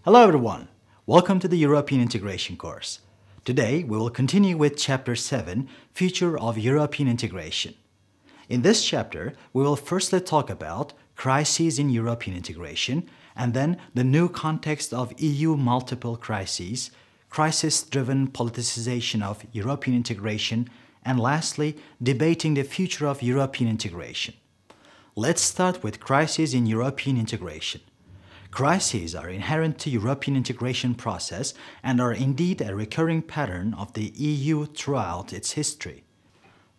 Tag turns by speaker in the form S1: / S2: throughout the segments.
S1: Hello everyone! Welcome to the European Integration course. Today we will continue with Chapter 7, Future of European Integration. In this chapter, we will firstly talk about crises in European integration, and then the new context of EU multiple crises, crisis-driven politicization of European integration, and lastly, debating the future of European integration. Let's start with crises in European integration. Crises are inherent to European integration process and are indeed a recurring pattern of the EU throughout its history.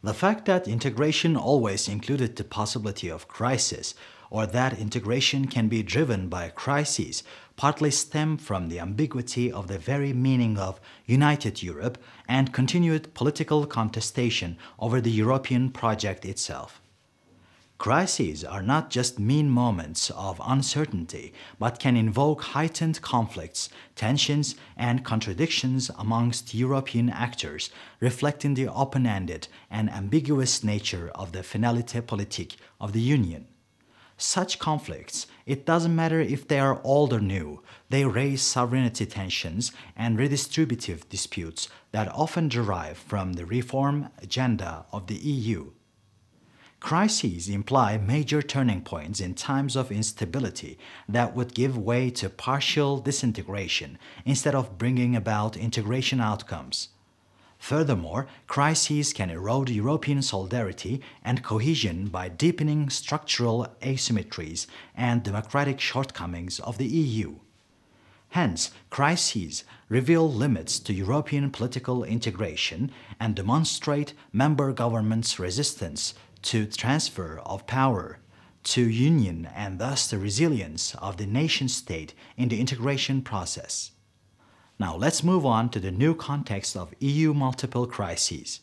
S1: The fact that integration always included the possibility of crisis, or that integration can be driven by crises, partly stem from the ambiguity of the very meaning of United Europe and continued political contestation over the European project itself. Crises are not just mean moments of uncertainty, but can invoke heightened conflicts, tensions, and contradictions amongst European actors, reflecting the open-ended and ambiguous nature of the finalité politique of the Union. Such conflicts, it doesn't matter if they are old or new, they raise sovereignty tensions and redistributive disputes that often derive from the reform agenda of the EU. Crises imply major turning points in times of instability that would give way to partial disintegration instead of bringing about integration outcomes. Furthermore, crises can erode European solidarity and cohesion by deepening structural asymmetries and democratic shortcomings of the EU. Hence, crises reveal limits to European political integration and demonstrate member governments' resistance to transfer of power, to union, and thus the resilience of the nation-state in the integration process. Now let's move on to the new context of EU multiple crises.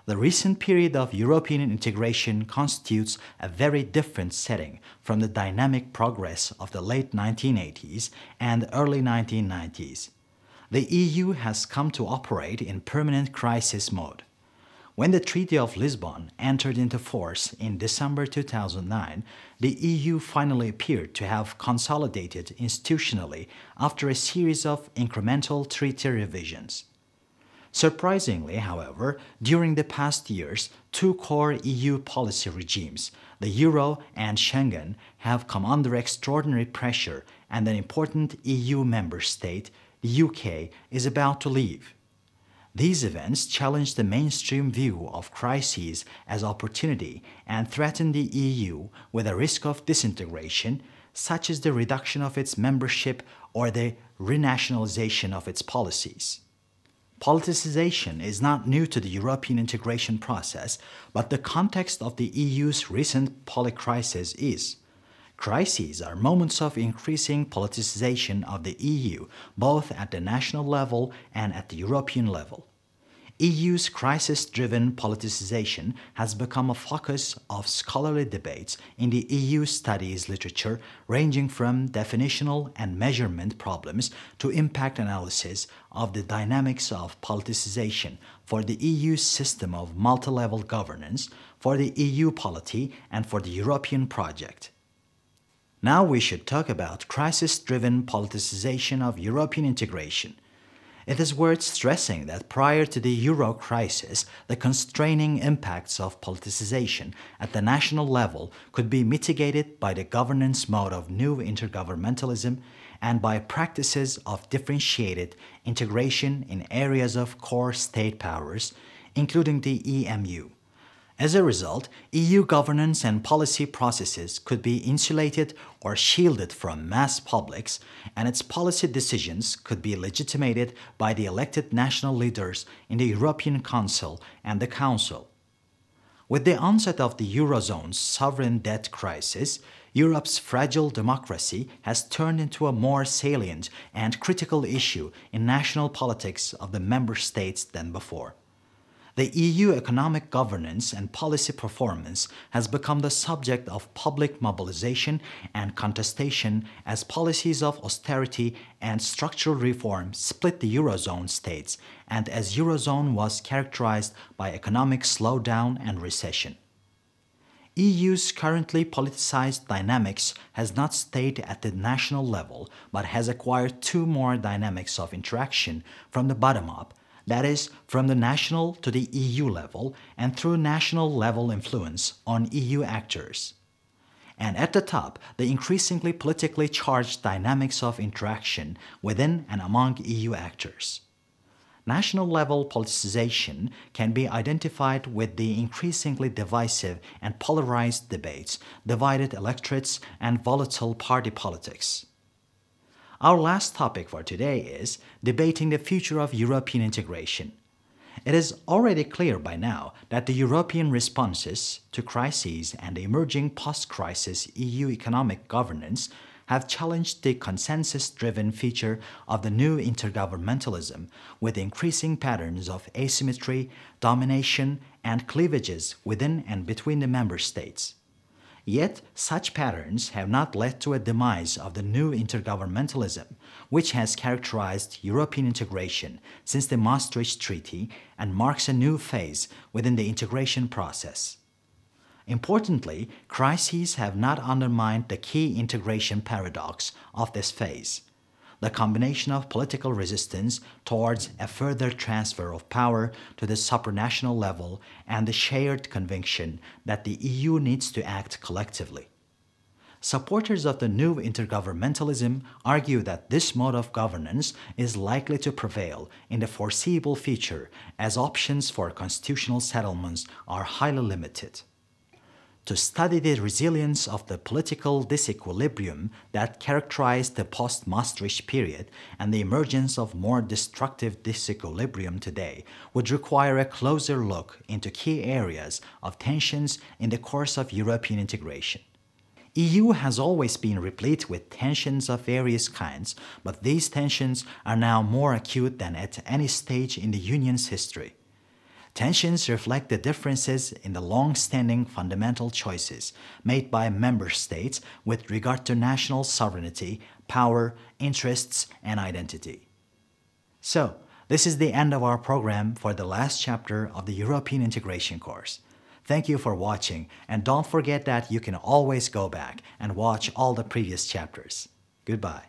S1: The recent period of European integration constitutes a very different setting from the dynamic progress of the late 1980s and early 1990s. The EU has come to operate in permanent crisis mode. When the Treaty of Lisbon entered into force in December 2009, the EU finally appeared to have consolidated institutionally after a series of incremental treaty revisions. Surprisingly, however, during the past years, two core EU policy regimes, the Euro and Schengen, have come under extraordinary pressure, and an important EU member state, the UK, is about to leave. These events challenge the mainstream view of crises as opportunity and threaten the EU with a risk of disintegration, such as the reduction of its membership or the renationalization of its policies. Politicization is not new to the European integration process, but the context of the EU's recent polycrisis is. Crises are moments of increasing politicization of the EU, both at the national level and at the European level. EU's crisis-driven politicization has become a focus of scholarly debates in the EU studies literature, ranging from definitional and measurement problems to impact analysis of the dynamics of politicization for the EU's system of multi-level governance, for the EU polity, and for the European project. Now we should talk about crisis-driven politicization of European integration. It is worth stressing that prior to the Euro crisis, the constraining impacts of politicization at the national level could be mitigated by the governance mode of new intergovernmentalism and by practices of differentiated integration in areas of core state powers, including the EMU. As a result, EU governance and policy processes could be insulated or shielded from mass publics, and its policy decisions could be legitimated by the elected national leaders in the European Council and the Council. With the onset of the Eurozone's sovereign debt crisis, Europe's fragile democracy has turned into a more salient and critical issue in national politics of the member states than before. The EU economic governance and policy performance has become the subject of public mobilization and contestation as policies of austerity and structural reform split the Eurozone states, and as Eurozone was characterized by economic slowdown and recession. EU's currently politicized dynamics has not stayed at the national level but has acquired two more dynamics of interaction from the bottom up, that is, from the national to the EU level and through national level influence on EU actors. And at the top, the increasingly politically charged dynamics of interaction within and among EU actors. National-level politicization can be identified with the increasingly divisive and polarized debates, divided electorates, and volatile party politics. Our last topic for today is debating the future of European integration. It is already clear by now that the European responses to crises and the emerging post-crisis EU economic governance have challenged the consensus-driven feature of the new intergovernmentalism with increasing patterns of asymmetry, domination, and cleavages within and between the member states. Yet, such patterns have not led to a demise of the new intergovernmentalism, which has characterized European integration since the Maastricht Treaty and marks a new phase within the integration process. Importantly, crises have not undermined the key integration paradox of this phase: the combination of political resistance towards a further transfer of power to the supranational level and the shared conviction that the EU needs to act collectively. Supporters of the new intergovernmentalism argue that this mode of governance is likely to prevail in the foreseeable future as options for constitutional settlements are highly limited. To study the resilience of the political disequilibrium that characterized the post-Maastricht period and the emergence of more destructive disequilibrium today would require a closer look into key areas of tensions in the course of European integration. EU has always been replete with tensions of various kinds, but these tensions are now more acute than at any stage in the Union's history. Tensions reflect the differences in the long-standing fundamental choices made by member states with regard to national sovereignty, power, interests, and identity. So, this is the end of our program for the last chapter of the European integration course. Thank you for watching, and don't forget that you can always go back and watch all the previous chapters. Goodbye.